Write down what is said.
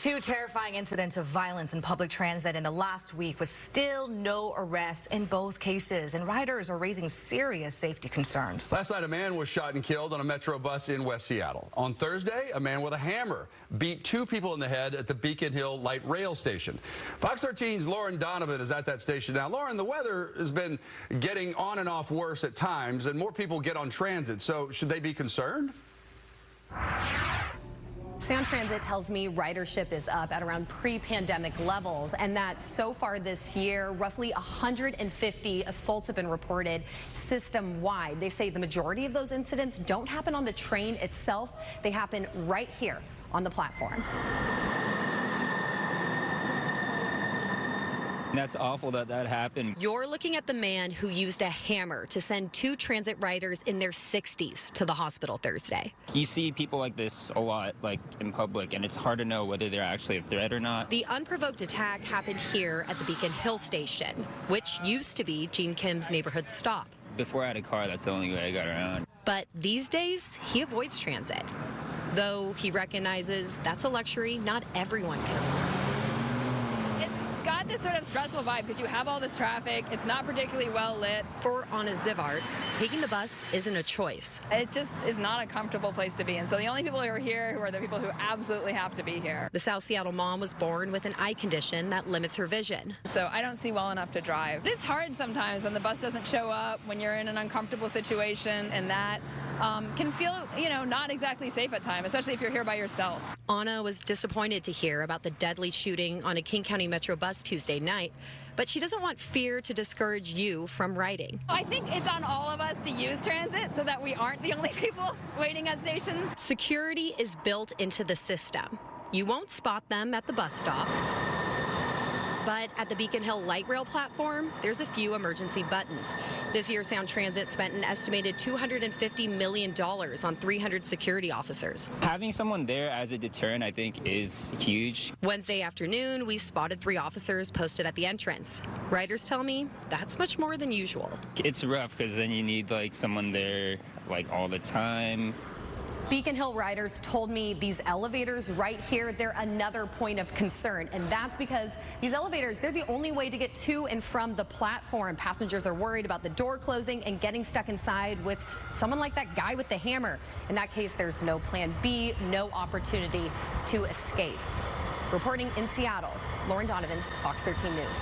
Two terrifying incidents of violence in public transit in the last week with still no arrests in both cases, and riders are raising serious safety concerns. Last night, a man was shot and killed on a Metro bus in West Seattle. On Thursday, a man with a hammer beat two people in the head at the Beacon Hill Light Rail Station. Fox 13's Lauren Donovan is at that station now. Lauren, the weather has been getting on and off worse at times, and more people get on transit, so should they be concerned? Sound Transit tells me ridership is up at around pre-pandemic levels, and that so far this year, roughly 150 assaults have been reported system-wide. They say the majority of those incidents don't happen on the train itself. They happen right here on the platform. That's awful that happened. You're looking at the man who used a hammer to send two transit riders in their 60s to the hospital Thursday. You see people like this a lot, like in public, and it's hard to know whether they're actually a threat or not. The unprovoked attack happened here at the Beacon Hill station, which used to be Gene Kim's neighborhood stop. Before I had a car, that's the only way I got around. But these days, he avoids transit, though he recognizes that's a luxury not everyone can afford. Got this sort of stressful vibe because you have all this traffic. It's not particularly well lit. For Anna Zivarts, taking the bus isn't a choice. It just is not a comfortable place to be. And so the only people who are here who are the people who absolutely have to be here. The South Seattle mom was born with an eye condition that limits her vision. So I don't see well enough to drive. It's hard sometimes when the bus doesn't show up, when you're in an uncomfortable situation, and that can feel, not exactly safe at times, especially if you're here by yourself. Anna was disappointed to hear about the deadly shooting on a King County Metro bus Tuesday night, but she doesn't want fear to discourage you from riding. I think it's on all of us to use transit so that we aren't the only people waiting at stations. Security is built into the system. You won't spot them at the bus stop. But at the Beacon Hill Light Rail platform, there's a few emergency buttons. This year, Sound Transit spent an estimated $250 million on 300 security officers. Having someone there as a deterrent, I think, is huge. Wednesday afternoon, we spotted 3 officers posted at the entrance. Riders tell me that's much more than usual. It's rough because then you need someone there all the time. Beacon Hill riders told me these elevators right here, they're another point of concern. And that's because these elevators, they're the only way to get to and from the platform. Passengers are worried about the door closing and getting stuck inside with someone like that guy with the hammer. In that case, there's no plan B, no opportunity to escape. Reporting in Seattle, Lauren Donovan, Fox 13 News.